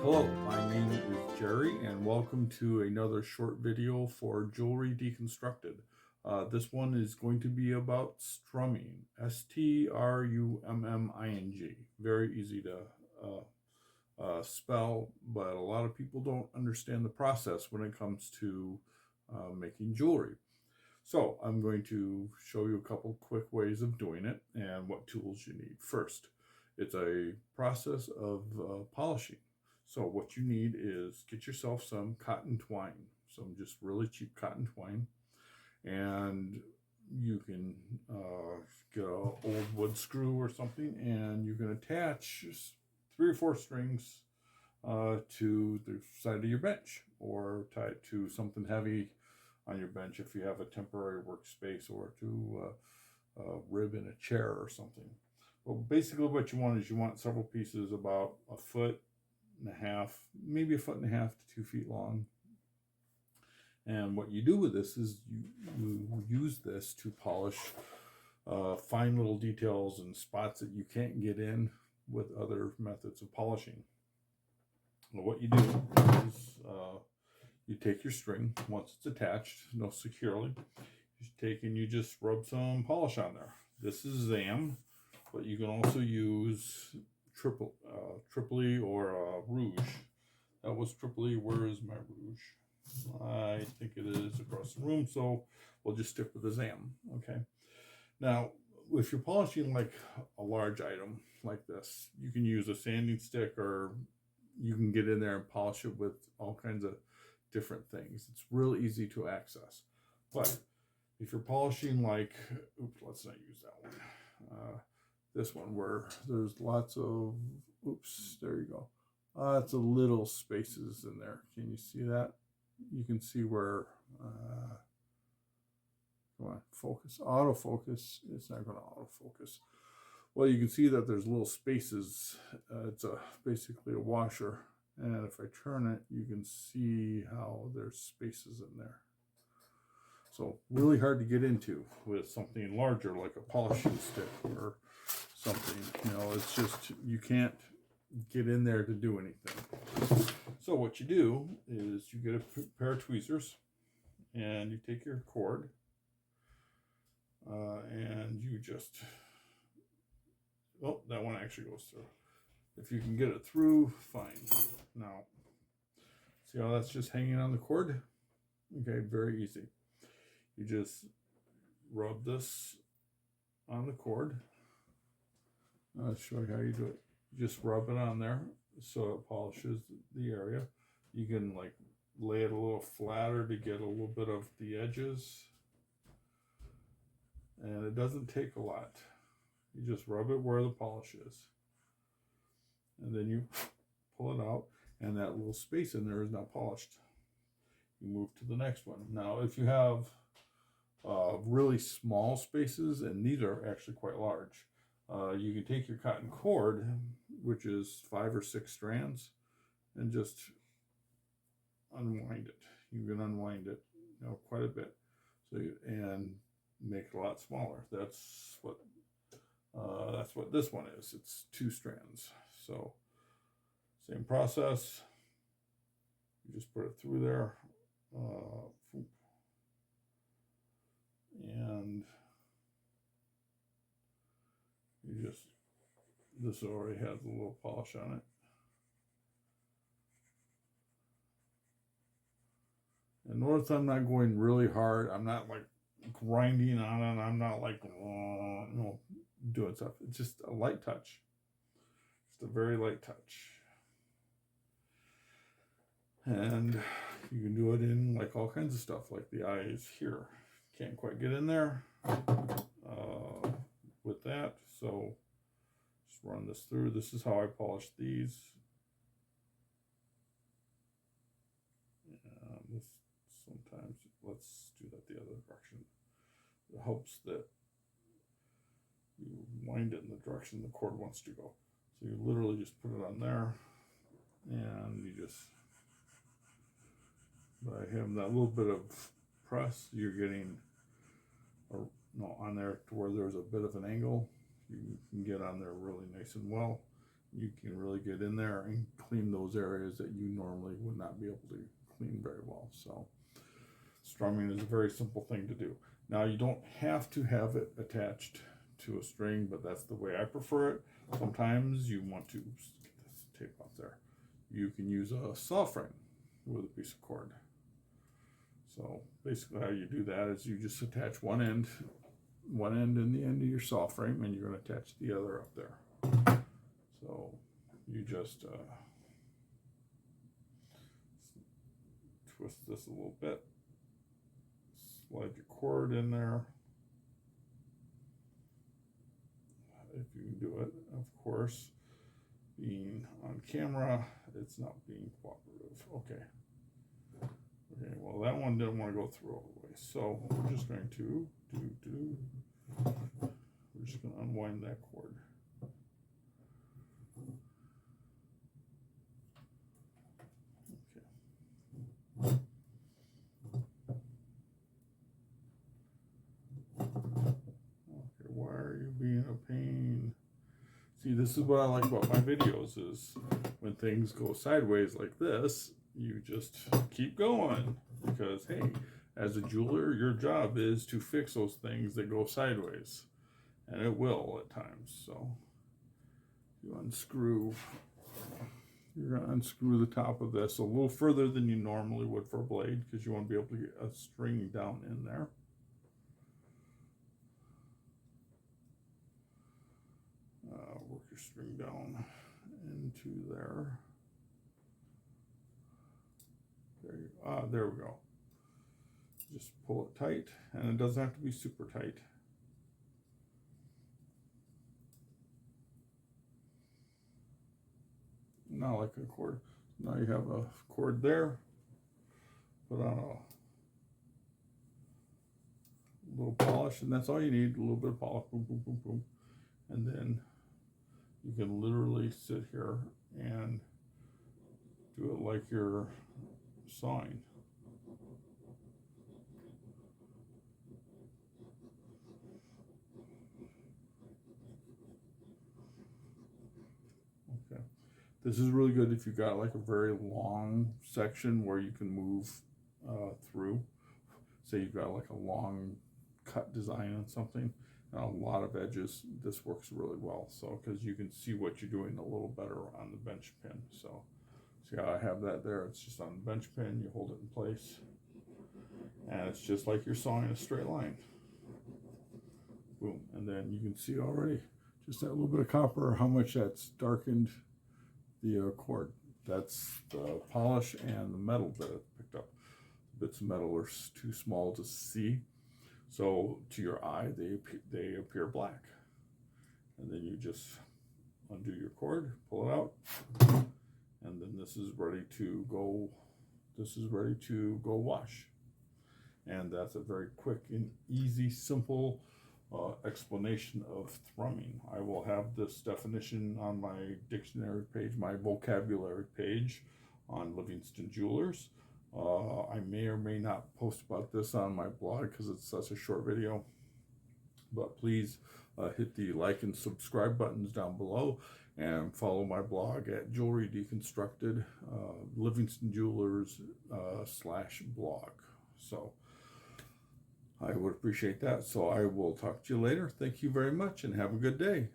Hello, my name is Jerry, and welcome to another short video for Jewelry Deconstructed. This one is going to be about strumming, S-T-R-U-M-M-I-N-G. Very easy to spell, but a lot of people don't understand the process when it comes to making jewelry. So I'm going to show you a couple quick ways of doing it and what tools you need. First, it's a process of polishing. So what you need is get yourself some cotton twine, some just really cheap cotton twine, and you can get an old wood screw or something, and you can attach 3 or 4 strings to the side of your bench, or tie it to something heavy on your bench if you have a temporary workspace, or to a rib in a chair or something. Well, basically what you want is you want several pieces about 1.5 feet, maybe 1.5 feet to 2 feet long. And what you do with this is you use this to polish fine little details and spots that you can't get in with other methods of polishing. Well, what you do is you take your string, once it's attached, securely, you take and you just rub some polish on there. This is Zam, but you can also use Tripoli or rouge. That was Tripoli. Where is my rouge? I think it is across the room, so we'll just stick with the Zam. Okay. Now, if you're polishing like a large item like this, you can use a sanding stick, or you can get in there and polish it with all kinds of different things. It's real easy to access. But if you're polishing like, oops, let's not use that one. This one where there's lots of, oops, there you go. Lots of little spaces in there. Can you see that? You can see where, come on, focus, autofocus. It's not going to autofocus. Well, you can see that there's little spaces. It's basically a washer. And if I turn it, you can see how there's spaces in there. So really hard to get into with something larger like a polishing stick or something. It's just, you can't get in there to do anything. So what you do is you get a pair of tweezers, and you take your cord, and you just, oh, that one actually goes through. If you can get it through, fine. Now, see how that's just hanging on the cord? Okay, very easy. You just rub this on the cord. I'll show you how you do it. You just rub it on there so it polishes the area. You can like lay it a little flatter to get a little bit of the edges. And it doesn't take a lot. You just rub it where the polish is. And then you pull it out, and that little space in there is now polished. You move to the next one. Now, if you have really small spaces, and these are actually quite large, you can take your cotton cord, which is 5 or 6 strands, and just unwind it. You can unwind it, quite a bit, and make it a lot smaller. That's what this one is. It's 2 strands. So same process. You just put it through there, and you just, this already has a little polish on it. And notice I'm not going really hard. I'm not like grinding on it. I'm not like doing stuff. It's just a light touch. Just a very light touch. And you can do it in like all kinds of stuff, like the eyes here. Can't quite get in there with that. So just run this through. This is how I polish these. Sometimes, let's do that the other direction. It helps that you wind it in the direction the cord wants to go. So you literally just put it on there, and you just, by having that little bit of press, you're getting on there to where there's a bit of an angle. You can get on there really nice and well. you can really get in there and clean those areas that you normally would not be able to clean very well. So strumming is a very simple thing to do. Now you don't have to have it attached to a string, but that's the way I prefer it. Sometimes you want to get this tape off there. You can use a saw frame with a piece of cord. So basically how you do that is you just attach one end in the end of your saw frame, and you're going to attach the other up there. So you just twist this a little bit, slide your cord in there, if you can do it. Of course, being on camera, it's not being cooperative. Okay, well that one didn't want to go through all the way, so we're just going to we're just going to unwind that cord. Okay, why are you being a pain? See, this is what I like about my videos, is when things go sideways like this, you just keep going, because hey, as a jeweler, your job is to fix those things that go sideways, and it will at times. So you unscrew, you're going to unscrew the top of this a little further than you normally would for a blade, because you want to be able to get a string down in there. Work your string down into there. There we go. Just pull it tight, and it doesn't have to be super tight. Not like a cord. Now you have a cord there. Put on a little polish, and that's all you need. A little bit of polish. Boom, boom, boom, boom. And then you can literally sit here and do it like you're sawing. Okay. This is really good if you've got like a very long section where you can move through. Say you've got like a long cut design on something, and a lot of edges. This works really well, so because you can see what you're doing a little better on the bench pin. So see how I have that there? It's just on the bench pin. You hold it in place, and it's just like you're sawing a straight line. Boom, and then you can see already just that little bit of copper, how much that's darkened the cord. That's the polish and the metal that it picked up. The bits of metal are too small to see, so to your eye they appear black. And then you just undo your cord, pull it out, and then this is ready to go. This is ready to go wash. And that's a very quick and easy, simple explanation of thrumming. I will have this definition on my dictionary page, my vocabulary page on Livingston Jewelers. I may or may not post about this on my blog because it's such a short video, but please hit the like and subscribe buttons down below, and follow my blog at Jewelry Deconstructed, Livingston Jewelers /blog. So I would appreciate that. So I will talk to you later. Thank you very much, and have a good day.